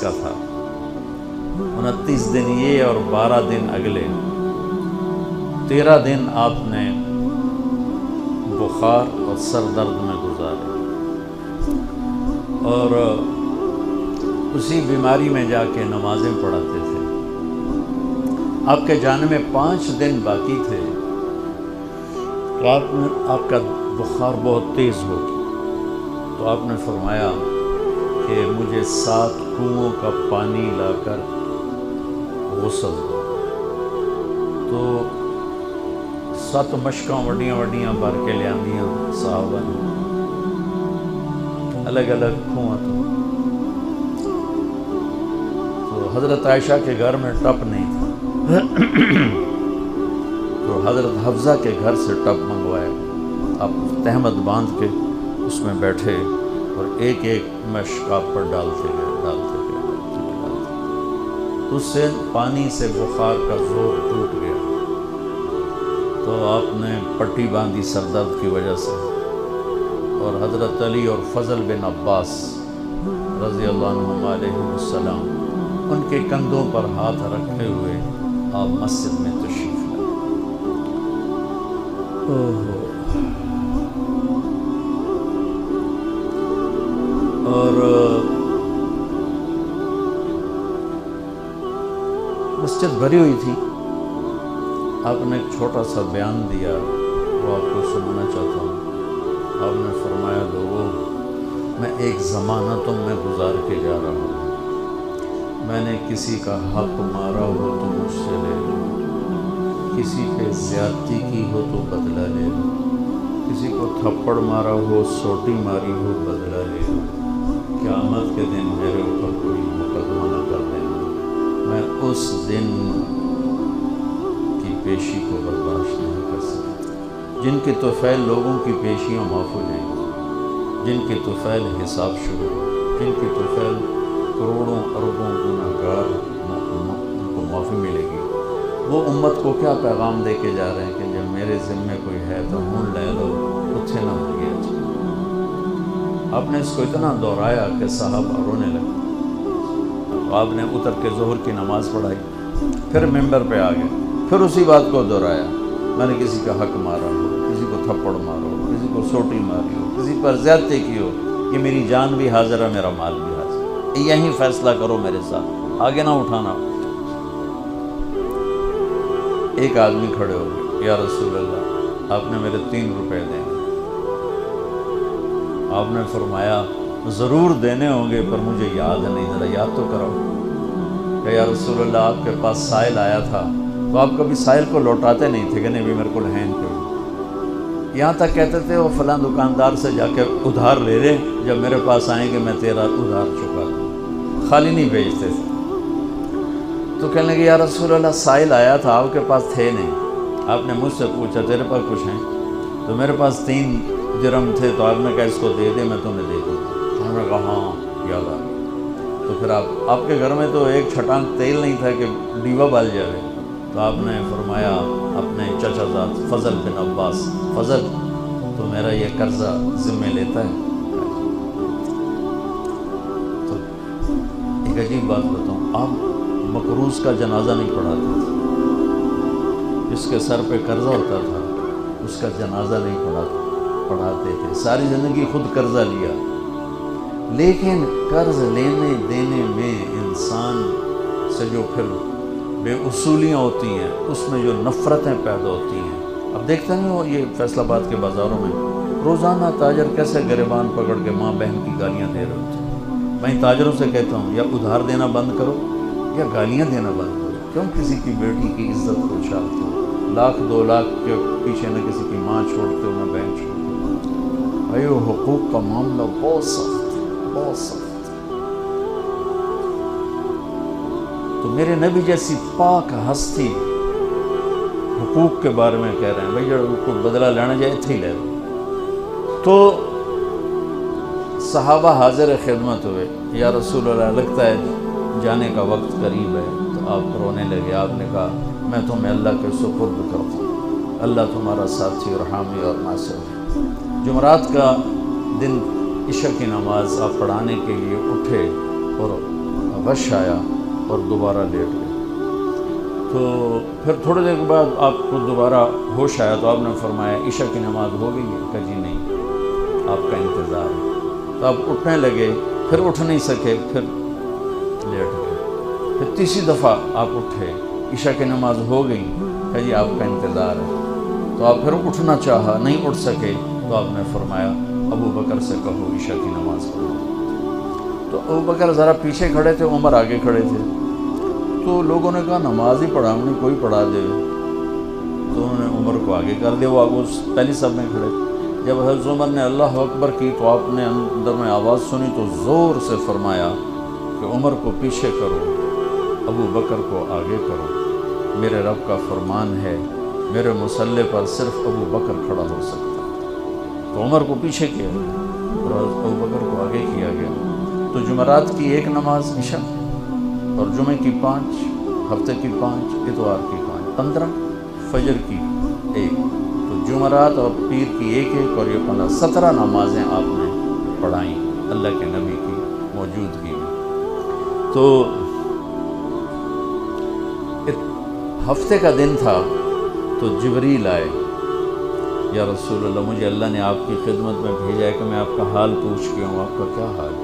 کا تھا، 29 دن یہ اور 12 دن اگلے، 13 دن آپ نے بخار اور سر درد میں گزارے، اور اسی بیماری میں جا کے نمازیں پڑھاتے تھے۔ آپ کے جانے میں 5 دن باقی تھے، رات میں آپ کا بخار بہت تیز ہو گیا، تو آپ نے فرمایا کہ مجھے 7 کنوؤں کا پانی لا کر غسل دو۔ تو 7 مشکاں وڈیاں وڈیاں بھر کے لے آندیاں صحابہ نے، الگ الگ کنواں تو حضرت عائشہ کے گھر میں ٹپ نہیں تھا، تو حضرت حفصہ کے گھر سے ٹپ منگوایا، آپ تہمت باندھ کے اس میں بیٹھے اور ایک ایک مشک آپ پر ڈالتے گئے۔ اس سے پانی سے بخار کا زور ٹوٹ گیا، تو آپ نے پٹی باندھی سر درد کی وجہ سے، اور حضرت علی اور فضل بن عباس رضی اللہ عنہم علیہ السلام ان کے کندھوں پر ہاتھ رکھے ہوئے آپ مسجد میں تشریف لائے۔ اور مسجد بھری ہوئی تھی، آپ نے ایک چھوٹا سا بیان دیا، وہ آپ کو سنانا چاہتا ہوں۔ آپ نے فرمایا لوگوں، میں ایک زمانہ تم میں گزار کے جا رہا ہوں، میں نے کسی کا حق مارا ہو تو مجھ سے لے لو، کسی پہ زیادتی کی ہو تو بدلہ لے لو، کسی کو تھپڑ مارا ہو، سوٹی ماری ہو، بدلہ لے لو، قیامت کے دن میرے اوپر کوئی مقدمہ نہ کر دینا، میں اس دن کی پیشی کو برداشت نہیں کر سکتا۔ جن کے طفیل لوگوں کی پیشیاں معاف ہو جائیں گی، جن کے طفیل حساب شروع ہو، جن کے طفیل کروڑوں اربوں گناہگار ان کو معافی ملے گی، وہ امت کو کیا پیغام دے کے جا رہے ہیں کہ جب میرے ذمے کوئی ہے تو ہون لے لو، اتھے نہ ہو گیا۔ آپ نے اس کو اتنا دہرایا کہ صحابہ رونے لگے۔ آپ نے اتر کے ظہر کی نماز پڑھائی، پھر ممبر پہ آ گئے، پھر اسی بات کو دہرایا، میں نے کسی کا حق مارا ہو، کسی کو تھپڑ مارا ہو، کسی کو سوٹی ماری ہو، کسی پر زیادتی کی ہو، کہ میری جان بھی حاضر ہے، میرا مال بھی حاضر ہے، یہی فیصلہ کرو میرے ساتھ، آگے نہ اٹھانا۔ ایک آدمی کھڑے ہو گئے، یا رسول اللہ آپ نے میرے 3 روپے دینے۔ آپ نے فرمایا ضرور دینے ہوں گے پر مجھے یاد نہیں، ذرا یاد تو کراؤ۔ کہ یا رسول اللہ آپ کے پاس سائل آیا تھا تو آپ کبھی سائل کو لوٹاتے نہیں تھے کہ نہیں بھی میرے کو ہیں کوئی، یہاں تک کہتے تھے وہ فلاں دکاندار سے جا کے ادھار لے لے، جب میرے پاس آئیں گے میں تیرا ادھار چکا دوں، خالی نہیں بھیجتے تھے۔ تو کہنے لگے یا رسول اللہ سائل آیا تھا، آپ کے پاس تھے نہیں، آپ نے مجھ سے پوچھا تیرے پاس کچھ ہیں؟ تو میرے پاس 3 درہم تھے، تو آپ نے کہا اس کو دے دے، میں تمہیں دے دوں۔ ہم نے کہا ہاں یاد آ گیا۔ تو پھر آپ کے گھر میں تو ایک چھٹانک تیل نہیں تھا کہ ڈیوا بال جائے، تو آپ نے فرمایا اپنے چچا زاد فضل بن عباس، فضل تو میرا یہ قرضہ ذمہ لیتا ہے؟ تو ایک عجیب بات بتاؤں، آپ مقروض کا جنازہ نہیں پڑھاتے تھے، جس کے سر پہ قرضہ ہوتا تھا اس کا جنازہ نہیں پڑھاتے تھے، ساری زندگی خود قرضہ لیا، لیکن قرض لینے دینے میں انسان سے جو پھر بے اصولیاں ہوتی ہیں، اس میں جو نفرتیں پیدا ہوتی ہیں۔ اب دیکھتے نہیں ہو یہ فیصل آباد کے بازاروں میں روزانہ تاجر کیسے گریبان پکڑ کے ماں بہن کی گالیاں دے رہے ہوتے ہیں۔ میں تاجروں سے کہتا ہوں یا ادھار دینا بند کرو یا گالیاں دینا بند کرو، کیوں کسی کی بیٹی کی عزت کو اچھالتے ہو؟ 1,00,000 2,00,000 کے پیچھے نہ کسی کی ماں چھوڑتے ہو نہ بہن چھوڑتے ہو۔ بھائی وہ حقوق کا معاملہ بہت سخت ہے، بہت سخت۔ تو میرے نبی جیسی پاک ہستی حقوق کے بارے میں کہہ رہے ہیں، بھائی جو کوئی بدلہ لینا جائے اتھے ہی لے لو۔ تو صحابہ حاضر خدمت ہوئے، یا رسول اللہ لگتا ہے جانے کا وقت قریب ہے۔ تو آپ رونے لگے، آپ نے کہا میں تمہیں اللہ کے سپرد کرتا ہوں، اللہ تمہارا ساتھی اور حامی اور ناصر ہے۔ جمعرات کا دن عشاء کی نماز آپ پڑھانے کے لیے اٹھے اور غش آیا اور دوبارہ لیٹ گئے۔ تو پھر تھوڑے دیر کے بعد آپ کو دوبارہ ہوش آیا تو آپ نے فرمایا عشاء کی نماز ہو گئی ہے؟ کہا جی نہیں، آپ کا انتظار ہے۔ تو آپ اٹھنے لگے، پھر اٹھ نہیں سکے، پھر لیٹ گئے۔ پھر تیسری دفعہ آپ اٹھے، عشاء کی نماز ہو گئی؟ کہا جی آپ کا انتظار ہے۔ تو آپ پھر اٹھنا چاہا، نہیں اٹھ سکے، تو آپ نے فرمایا ابو بکر سے کہو عشاء کی نماز پڑھو۔ تو ابو بکر ذرا پیچھے کھڑے تھے، عمر آگے کھڑے تھے۔ تو لوگوں نے کہا نماز ہی پڑھا ہم نے، کوئی پڑھا دے۔ تو انہوں نے عمر کو آگے کر دیا، وہ آگے پہلی صف میں کھڑے۔ جب حضرت عمر نے اللہ اکبر کی تو آپ نے اندر میں آواز سنی تو زور سے فرمایا کہ عمر کو پیچھے کرو، ابو بکر کو آگے کرو، میرے رب کا فرمان ہے میرے مصلی پر صرف ابو بکر کھڑا ہو سکتا ہے۔ تو عمر کو پیچھے کیا گیا اور ابو بکر کو آگے کیا گیا۔ تو جمعرات کی ایک نماز عشاء اور جمعے کی 5، ہفتے کی 5، اتوار کی 5، 15، فجر کی 1۔ تو جمعرات اور پیر کی 1 اور یہ 15، 17 نمازیں آپ نے پڑھائیں اللہ کے نبی کی موجودگی میں۔ تو ہفتے کا دن تھا تو جبریل آئے، یا رسول اللہ مجھے اللہ نے آپ کی خدمت میں بھیجا ہے کہ میں آپ کا حال پوچھ کے ہوں، آپ کا کیا حال ہے؟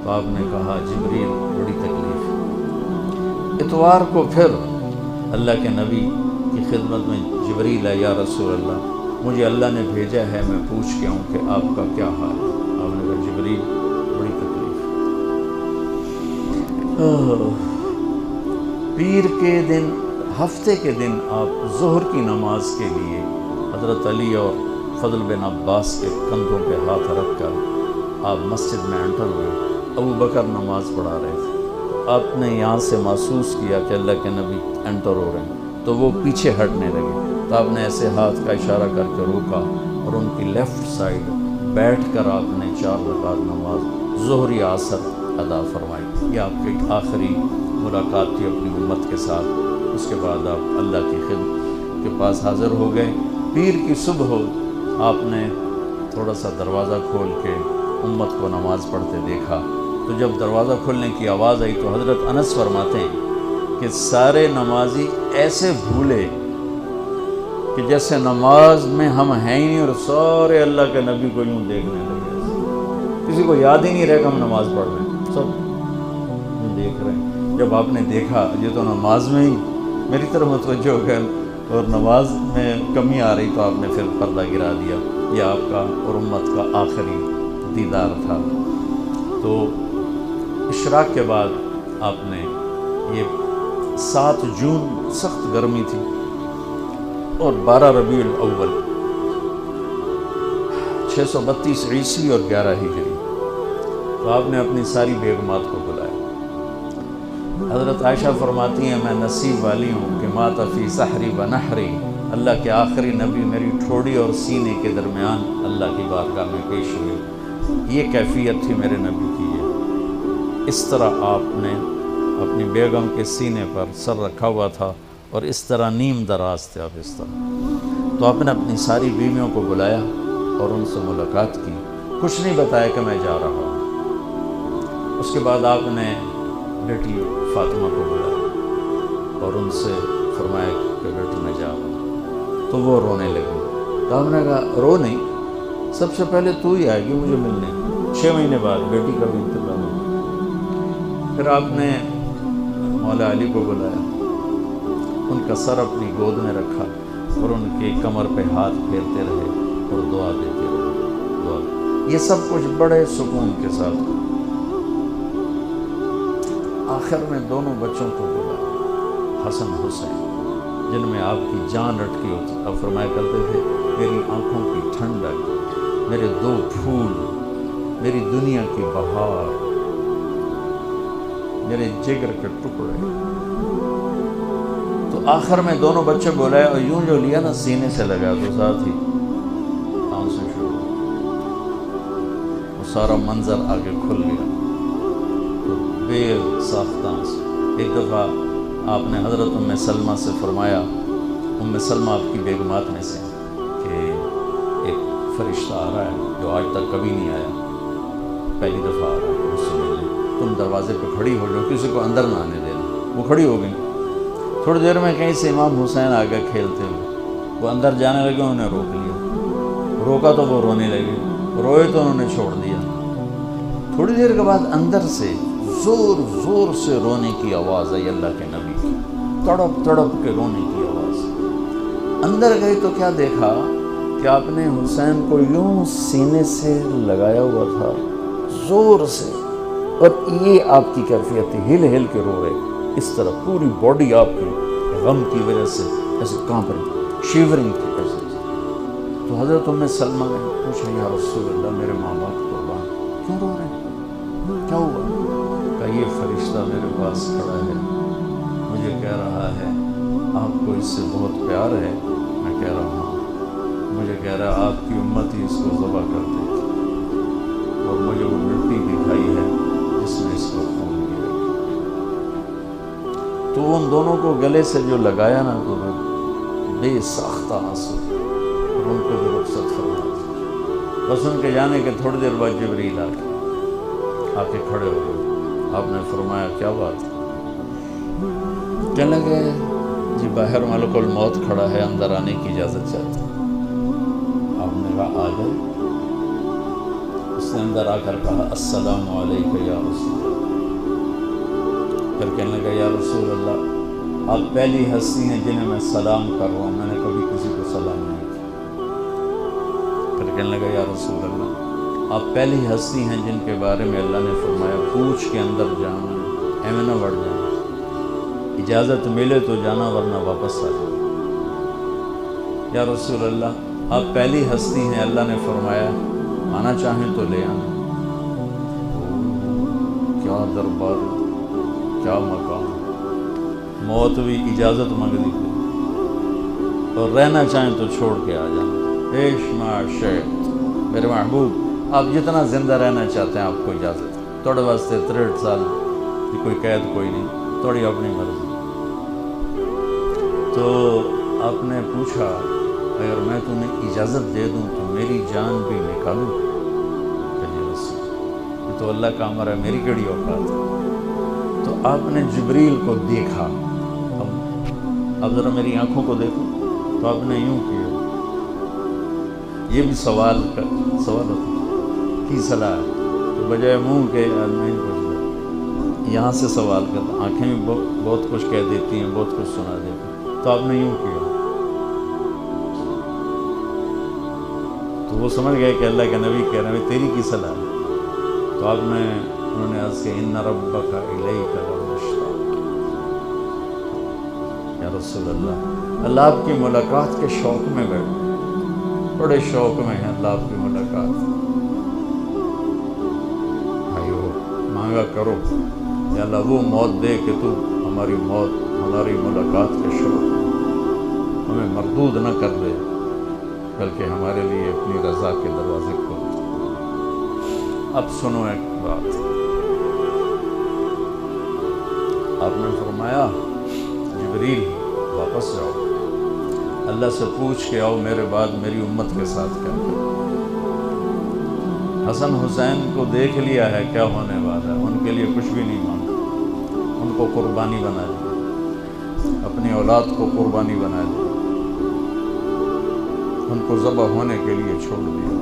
تو آپ نے کہا جبریل بڑی تکلیف ہے۔ اتوار کو پھر اللہ کے نبی کی خدمت میں جبریل آئے، یا رسول اللہ مجھے اللہ نے بھیجا ہے میں پوچھ کے ہوں کہ آپ کا کیا حال ہے؟ آپ نے کہا جبریل بڑی تکلیف ہے۔ پیر کے دن، ہفتے کے دن آپ ظہر کی نماز کے لیے حضرت علی اور فضل بن عباس کے کندھوں پہ ہاتھ رکھ کر آپ مسجد میں انٹر ہوئے۔ ابو بکر نماز پڑھا رہے تھے، تو آپ نے یہاں سے محسوس کیا کہ اللہ کے نبی انٹر ہو رہے ہیں، تو وہ پیچھے ہٹنے لگے۔ تو آپ نے ایسے ہاتھ کا اشارہ کر کے روکا اور ان کی لیفٹ سائڈ بیٹھ کر آپ نے 4 رکعت نماز ظہر یا عصر ادا فرمائی۔ یہ آپ کی آخری ملاقات تھی اپنی امت کے ساتھ۔ اس کے بعد آپ اللہ کی خدمت کے پاس حاضر ہو گئے۔ پیر کی صبح ہو آپ نے تھوڑا سا دروازہ کھول کے امت کو نماز پڑھتے دیکھا۔ تو جب دروازہ کھولنے کی آواز آئی تو حضرت انس فرماتے ہیں کہ سارے نمازی ایسے بھولے کہ جیسے نماز میں ہم ہیں ہی نہیں، اور سارے اللہ کے نبی کو یوں دیکھنے لگے، کسی کو یاد ہی نہیں رہے کہ ہم نماز پڑھ رہے ہیں، سب یوں دیکھ رہے ہیں۔ جب آپ نے دیکھا یہ تو نماز میں ہی میری طرف متوجہ ہو گئے اور نماز میں کمی آ رہی، تو آپ نے پھر پردہ گرا دیا۔ یہ آپ کا اور امت کا آخری دیدار تھا۔ تو اشراق کے بعد آپ نے یہ 7 جون سخت گرمی تھی اور 12 ربیع الاول 632 عیسوی اور 11 ہجری، تو آپ نے اپنی ساری بیگمات کو بلایا۔ حضرت عائشہ فرماتی ہیں میں نصیب والی ہوں کہ مات فی سحری و نحری، اللہ کے آخری نبی میری ٹھوڑی اور سینے کے درمیان اللہ کی بارگاہ میں پیش ہوئے۔ یہ کیفیت تھی میرے نبی کی۔ اس طرح آپ نے اپنی بیگم کے سینے پر سر رکھا ہوا تھا اور اس طرح نیم دراز تھے آپ، اس طرح۔ تو آپ نے اپنی ساری بیویوں کو بلایا اور ان سے ملاقات کی، کچھ نہیں بتایا کہ میں جا رہا ہوں۔ اس کے بعد آپ نے بیٹی فاطمہ کو بلایا اور ان سے فرمایا کہ بیٹی میں جا رہا ہوں۔ تو وہ رونے لگی۔ تو آپ نے کہا رو نہیں، سب سے پہلے تو ہی آئے گی مجھے ملنے۔ 6 مہینے بعد بیٹی کا بھی انتقال ہوا۔ پھر آپ نے مولا علی کو بلایا، ان کا سر اپنی گود میں رکھا اور ان کی کمر پہ ہاتھ پھیرتے رہے اور دعا دیتے رہے، دعا۔ یہ سب کچھ بڑے سکون کے ساتھ۔ آخر میں دونوں بچوں کو بلایا، حسن حسین، جن میں آپ کی جان اٹکی ہوتی۔ آپ فرمایا کرتے تھے میری آنکھوں کی ٹھنڈک، میرے 2 پھول، میری دنیا کی بہار، میرے جگر کے ٹکڑے۔ تو آخر میں دونوں بچے بولائے اور یوں جو لیا نا سینے سے لگا تو ساتھ ہی آنسیں شروع، وہ سارا منظر آگے کھل گیا، تو بے ساختہ آنسیں۔ ایک دفعہ آپ نے حضرت ام سلمہ سے فرمایا، ام سلمہ آپ کی بیگمات میں سے، کہ ایک فرشتہ آ رہا ہے جو آج تک کبھی نہیں آیا، پہلی دفعہ آ رہا ہے مجھ سے ملنے۔ تم دروازے پہ کھڑی ہو جاؤ، کسی کو اندر نہ آنے دینا۔ وہ کھڑی ہو گئی۔ تھوڑی دیر میں کہیں سے امام حسین آ گئے کھیلتے ہوئے، وہ اندر جانے لگے، انہوں نے روک لیا۔ روکا تو وہ رونے لگے، روئے تو انہوں نے چھوڑ دیا۔ تھوڑی دیر کے بعد اندر سے زور زور سے رونے کی آواز آئی، اللہ کے نبی کی، تڑپ تڑپ کے رونے کی آواز۔ اندر گئی تو کیا دیکھا کہ آپ نے حسین کو یوں سینے سے لگایا ہوا تھا زور سے، اور یہ آپ کی کیفیت تھی، ہل ہل کے رو رہے اس طرح، پوری باڈی آپ کی غم کی وجہ سے ایسے کانپ رہی، شیورنگ تھی ایسے۔ تو حضرت ام سلمہ نے پوچھا، یا رسول اللہ میرے ماں باپ قربان، کیوں رو رہے ہیں، کیا ہوا؟ کہا یہ فرشتہ میرے پاس کھڑا ہے، مجھے کہہ رہا ہے آپ کو اس سے بہت پیار ہے۔ میں کہہ رہا ہوں ہاں۔ مجھے کہہ رہا ہے آپ کی امت ہی اس کو ذبح کر دے گی، اور مجھے وہ مٹی دکھائی ہے جس میں اس کو خون گرے۔ تو ان دونوں کو گلے سے جو لگایا نا، تو بے ساختہ آنسو، اور ان کو بھی رخصت فرما دیا۔ بس ان کے جانے کے تھوڑی دیر بعد جبریل آ کے کھڑے ہو گئے۔ آپ نے فرمایا کیا بات؟ کہنے لگے جی باہر ملک الموت کھڑا ہے، اندر آنے کی اجازت چاہتا ہوں۔ آپ نے کہا آ جائے۔ اس نے اندر آ کر کہا السلام علیکم یا رسول اللہ۔ پھر کہنے لگا یا رسول اللہ آپ پہلی ہستی ہیں جنہیں میں سلام کر رہا ہوں، میں نے کبھی کسی کو سلام نہیں کیا۔ پھر کہنے لگا یا رسول اللہ آپ پہلی ہستی ہیں جن کے بارے میں اللہ نے فرمایا پوچھ کے اندر جانا، ایویں نہ بڑھ جانا، اجازت ملے تو جانا ورنہ واپس آ جانا۔ یا رسول اللہ آپ پہلی ہستی ہیں اللہ نے فرمایا آنا چاہیں تو لے آنا۔ کیا دربار، کیا مقام، موت بھی اجازت مانگنی پڑی، اور رہنا چاہیں تو چھوڑ کے آ جانا۔ عیش ما شئت، میرے محبوب آپ جتنا زندہ رہنا چاہتے ہیں آپ کو اجازت ہے، تھوڑے واسطے 63 سال کی کوئی قید کوئی نہیں، تھوڑی اپنی مرضی۔ تو آپ نے پوچھا اگر میں تمہیں اجازت دے دوں تو میری جان بھی نکالوں؟ کہ جی رسول یہ تو اللہ کا امر ہے، میری کیڑی اوقات ہے۔ تو آپ نے جبریل کو دیکھا، اب ذرا میری آنکھوں کو دیکھو، تو آپ نے یوں کیا، یہ بھی سوال ہوتا کی صلاح ہے، تو بجائے منہ کے آدمی پوچھتا، یہاں سے سوال کرتا، آنکھیں بھی بہت کچھ کہہ دیتی ہیں، بہت کچھ سنا دیتی ہیں۔ تو آپ نے یوں کیا، تو وہ سمجھ گئے کہ اللہ کے نبی کہہ رہے ہیں تیری کی صلاح ہے۔ تو آپ نے انہوں نے عرض کیا ان ربک الیک لمشتاق، یا رسول اللہ آپ کی ملاقات کے شوق میں بیٹھے، بڑے شوق میں ہیں اللہ آپ کی ملاقات۔ بھائیو مانگا کرو یا اللہ وہ موت دے کہ تو ہماری موت، ہماری ملاقات کے شوق ہمیں مردود نہ کر دے، بلکہ ہمارے لیے اپنی رضا کے دروازے کھول دے۔ اب سنو ایک بات، آپ نے فرمایا جبریل واپس جاؤ، اللہ سے پوچھ کے آؤ میرے بعد میری امت کے ساتھ کیا کریں۔ حسن حسین کو دیکھ لیا ہے کیا ہونے والا ہے، ان کے لیے کچھ بھی نہیں مانگا، ان کو قربانی بنا دیا، اپنی اولاد کو قربانی بنا دیا، ان کو ذبح ہونے کے لیے چھوڑ دیا۔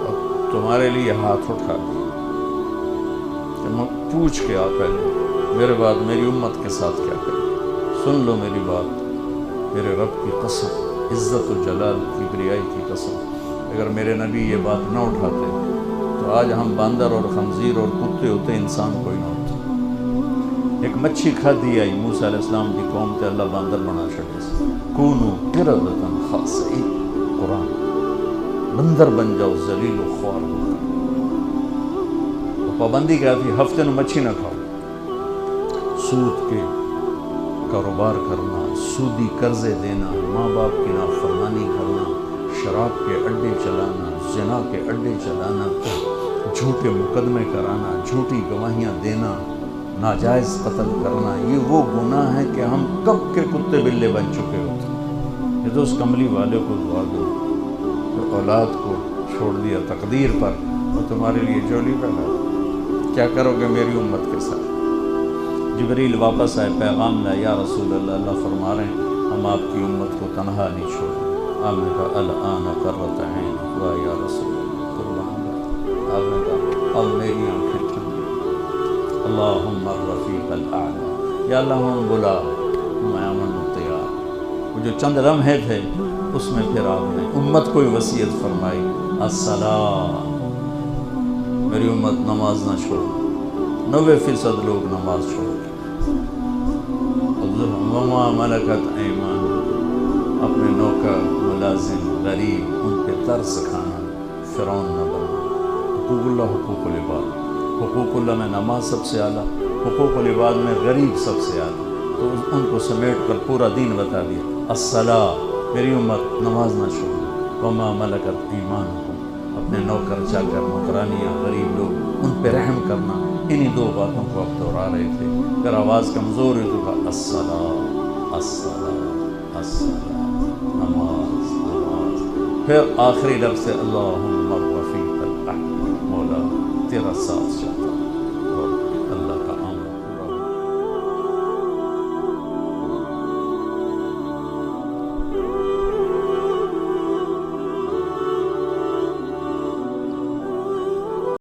اب تمہارے لیے ہاتھ اٹھا دیا کہ پوچھ کے آ پہلے میرے بعد میری امت کے ساتھ کیا کریں۔ سن لو میری بات، میرے رب کی قسم، عزت و جلال کی بریائی کی قسم، اگر میرے نبی یہ بات نہ اٹھاتے تو آج ہم باندر اور خنزیر اور کتے ہوتے، انسان کوئی نہ ہوتا۔ ایک مچھی کھادی آئی موسیٰ علیہ السلام کی قوم تے اللہ باندر بنا چھڑے سے، کونو قردۃ خاسئین، قرآن بندر بن جاؤ ذلیل و خوار ہو کر۔ پابندی کیا تھی؟ ہفتے میں مچھی نہ کھاؤ، سود کے کاروبار کرنا، سودی قرضے دینا، ماں باپ کی نافرمانی کرنا، شراب کے اڈے چلانا، زنا کے اڈے چلانا، جھوٹے مقدمے کرانا، جھوٹی گواہیاں دینا، ناجائز قتل کرنا، یہ وہ گناہ ہے کہ ہم کب کے کتے بلے بن چکے ہوتے ہیں۔ یہ تو اس کملی والے کو دعا دو جو اولاد کو چھوڑ دیا تقدیر پر، وہ تمہارے لیے جولی پیدا، کیا کرو گے میری امت کے ساتھ؟ جبریل واپس آئے، پیغام لائے، یا رسول اللہ، اللہ فرما رہے ہیں ہم آپ کی امت کو تنہا نہیں چھوڑیں۔ آپ نے کہا الآن قرۃ عین، واہ یا رسول اللہ، قربان جاؤں۔ آپ نے کہا اب میری آنکھیں ٹھنڈی، اللہم الرفیق الاعلی، یا اللہ ہم بلا، میں امن و تیار۔ وہ جو چند لمحے تھے اس میں پھر آپ نے امت کو وصیت فرمائی، الصلاۃ، میری امت نماز نہ چھوڑ، 90% لوگ نماز چھوڑ، وما ملکت ایمان، اپنے نوکر، ملازم، غریب، ان پہ ترس کھانا، فرعون نہ بننا۔ حقوق اللہ، حقوق العباد، حقوق اللہ میں نماز سب سے اعلیٰ، حقوق العباد میں غریب سب سے اعلیٰ، تو ان کو سمیٹ کر پورا دین بتا دیا، الصلاۃ، میری امت نماز نہ چھوڑے، وما ملکت ایمانکم، اپنے نوکر چاکر، نوکرانیاں، غریب لوگ، ان پہ رحم کرنا۔ انہی دو باتوں کو اب دہرا رہے تھے، پھر آواز کمزور ہوئی تو کہا الصلاۃ، الصلاۃ، الصلاۃ، نماز، نماز، پھر آخری لفظ سے اللہم الرفیق الاعلی، مولا تیرا ساتھ چاہتا